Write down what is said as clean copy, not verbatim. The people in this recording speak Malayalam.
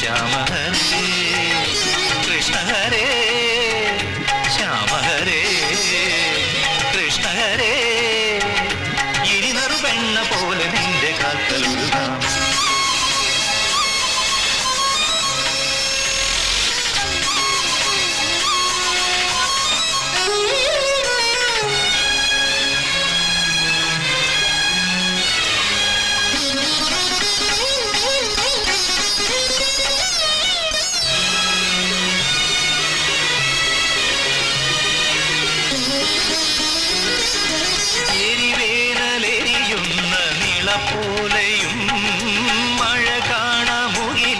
ശ്യാമ ഹരേ കൃഷ്ണ ഹരേ ശ്യാമ ഹരേ കൃഷ്ണ ഹരേ ഇനി നറുവെണ്ണ പോലെ നിന്റെ കാൽക്കലൊഴുകാം പോലെ